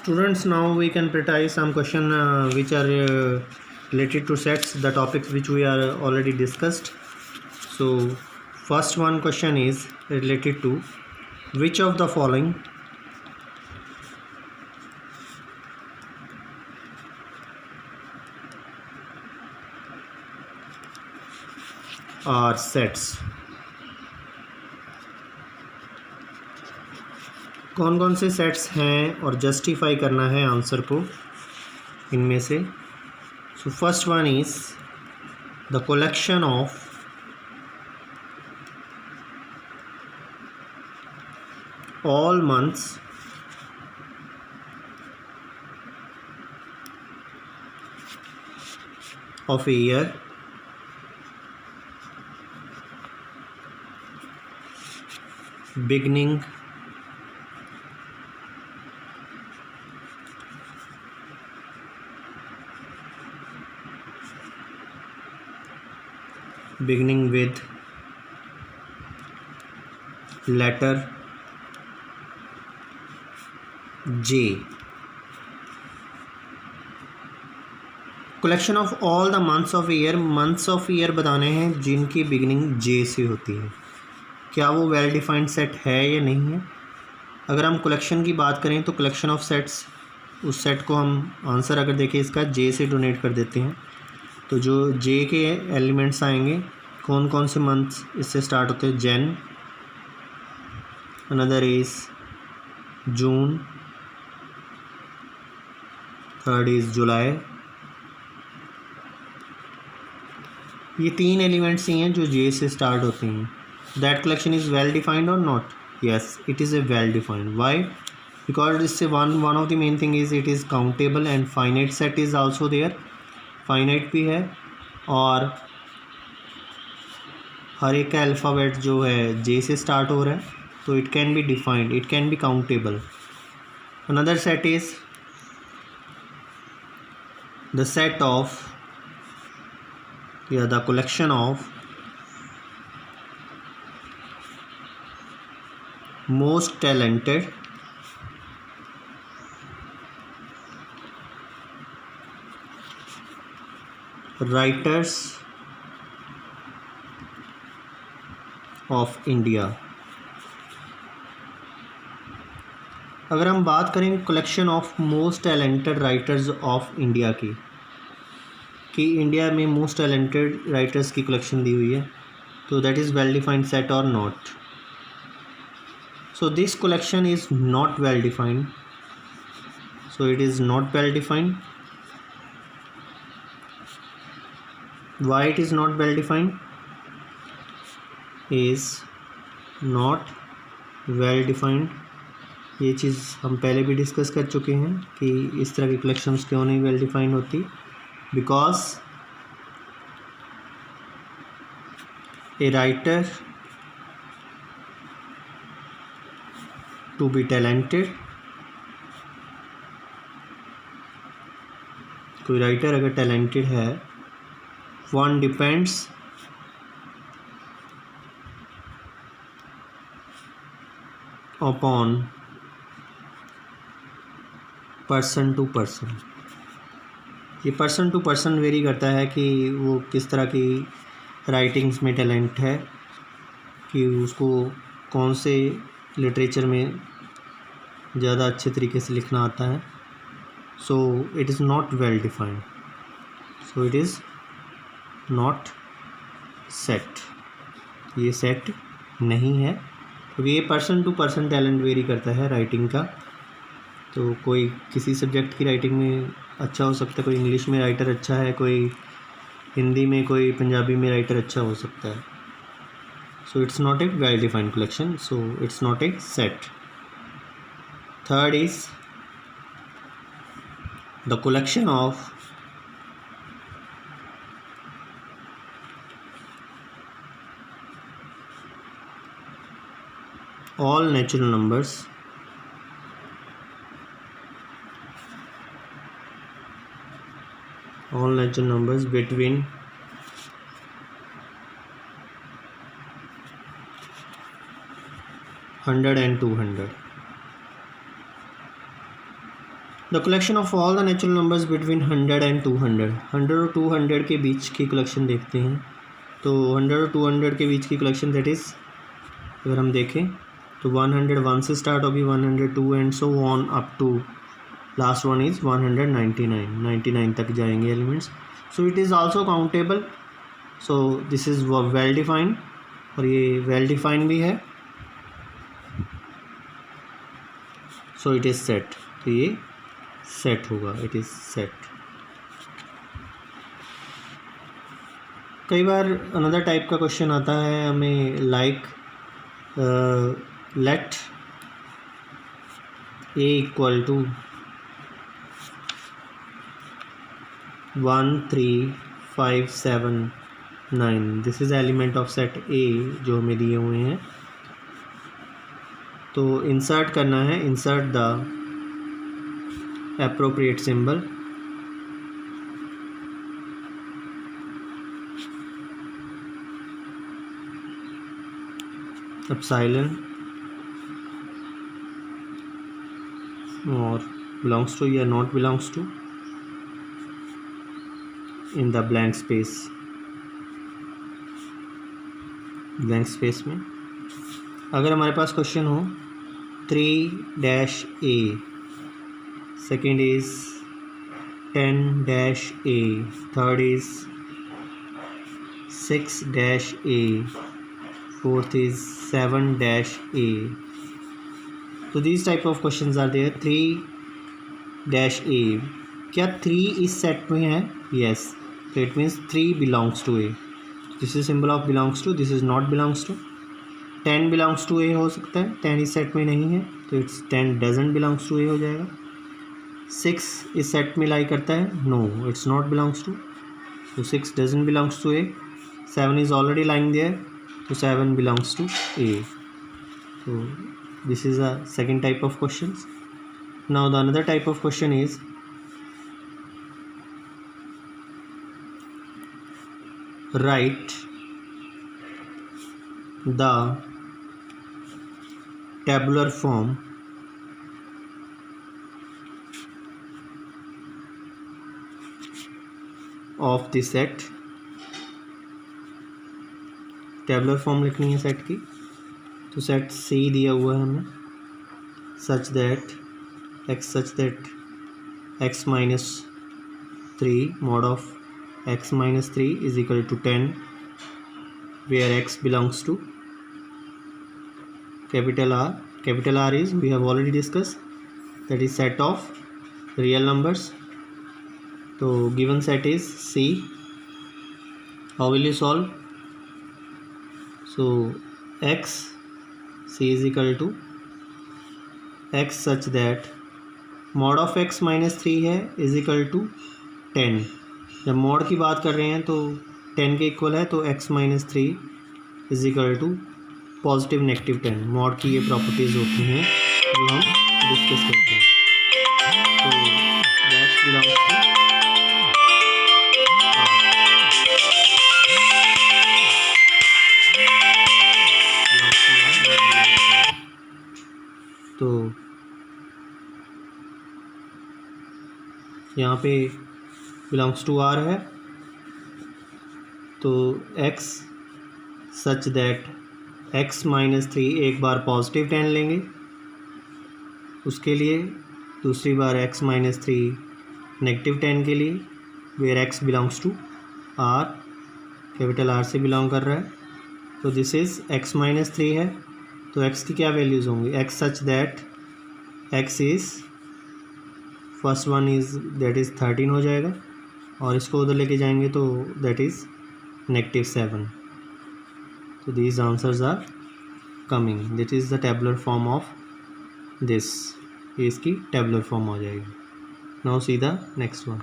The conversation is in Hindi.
Students, now we can prioritize some question which are related to sets, the topics which we are already discussed. So first one question is related to which of the following are sets. कौन कौन से सेट्स हैं और जस्टिफाई करना है आंसर को इनमें से. So first one is the collection of all months of a year beginning with letter J. Collection of all the months of year. Months of year बताने हैं जिनकी बिगिनिंग जे से होती है. क्या वो वेल डिफाइंड सेट है या नहीं है. अगर हम कलेक्शन की बात करें तो कलेक्शन ऑफ सेट्स, उस सेट को हम आंसर अगर देखें इसका जे से डोनेट कर देते हैं. तो जो जे के एलिमेंट्स आएंगे, कौन कौन से मंथ्स इससे स्टार्ट होते हैं. Jan, another is June, third is July. ये तीन एलिमेंट्स ही हैं जो जे से स्टार्ट होते हैं. That collection is well defined और not. Yes, it is a well defined. Why? Because इससे one of the main thing is it is countable and finite set is also there. Finite भी है और हर एक का अल्फ़ाबेट जो है जे से स्टार्ट हो रहा है, तो it can be defined, it can be countable. Another set is the set of the collection of most talented writers of India. अगर हम बात करें collection of most talented writers of India की, कि इंडिया में मोस्ट टैलेंटेड राइटर्स की कलेक्शन दी हुई है, तो that is well defined set और not. So this collection is not well defined. So it is not well defined. Why it is not well defined? Is not well defined. ये चीज़ हम पहले भी डिस्कस कर चुके हैं कि इस तरह की कलेक्शंस क्यों नहीं वेल डिफाइंड होती. Because a writer to be talented, कोई राइटर अगर टैलेंटेड है, one depends upon person to person. ये पर्सन टू पर्सन वेरी करता है कि वो किस तरह की राइटिंग्स में टैलेंट है, कि उसको कौन से लिटरेचर में ज़्यादा अच्छे तरीके से लिखना आता है. So it is not well defined. So it is not set. ये सेट नहीं है क्योंकि ये person to person talent vary करता है राइटिंग का. तो कोई किसी सब्जेक्ट की राइटिंग में अच्छा हो सकता है, कोई इंग्लिश में राइटर अच्छा है, कोई हिंदी में, कोई पंजाबी में राइटर अच्छा हो सकता है. So it's not a well defined collection. So it's not a set. Third is the collection of all natural numbers between 100 and 200. The collection of all the natural numbers between 100 and 200, 100 और 200 के बीच की कलेक्शन देखते हैं। तो 100 और 200 के बीच की कलेक्शन दैट इज़, अगर हम देखें तो 101 से स्टार्ट होगी, 102 and so on up to last one is 199, 99 तक जाएंगे elements. So it is also countable. So this is well defined, और ये वेल डिफाइंड भी है। सो इट इज़ सेट, तो ये सेट होगा, इट इज़ सेट। कई बार अनदर टाइप का क्वेश्चन आता है हमें, like let A equal to 1 3 5 7 9, this is element of set A जो हमें दिए हुए हैं। तो इंसर्ट करना है, insert the appropriate symbol. Epsilon और बिलोंग्स टू या not belongs to in the blank space, blank space में अगर हमारे पास क्वेश्चन हो 3-A, second is 10-A, third is 6-A, fourth is 7-A. तो these type of questions are there. 3-A, क्या 3 इस सेट में है? Yes, so it means 3 belongs to A. This is symbol of belongs to, this is not belongs to. 10 belongs to A हो सकता है, 10 इस सेट में नहीं है तो it's 10 doesn't belongs to A हो जाएगा। 6 इस सेट में लाई करता है, no, it's not belongs to, so 6 doesn't belongs to A. 7 is already lying there, so 7 belongs to A. So this is a second type of questions. Now the another type of question is write the tabular form of the set. Tabular form लिखनी है सेट की, तो सेट C दिया हुआ है हमें, such that x minus 3 mod of x minus 3 is equal to 10, where x belongs to capital R. Capital R is, we have already discussed, that is set of real numbers. तो given set is C. How will you solve? So C is equal to x such that mod of x minus 3 है is equal to 10. जब mod की बात कर रहे हैं तो 10 के इक्वल है, तो x minus 3 is equal to positive negative 10. mod की ये प्रॉपर्टीज़ होती हैं जो हम डिस्कस करते हैं। तो x बिलोंग्स टू तो यहाँ पे बिलोंग्स टू R है, तो x such that x minus 3 एक बार पॉजिटिव 10 लेंगे उसके लिए, दूसरी बार x minus 3 नेगेटिव 10 के लिए, where x belongs to R, capital R से बिलोंग कर रहा है। तो दिस इज़ x minus 3 है, तो x की क्या वैल्यूज़ होंगी? x such that x is, first one is that is 13 हो जाएगा, और इसको उधर लेके जाएंगे तो दैट इज़ -7. तो these answers are coming, that is the tabular form of this, ये इसकी टेबुलर फॉर्म हो जाएगी। Now see the next one.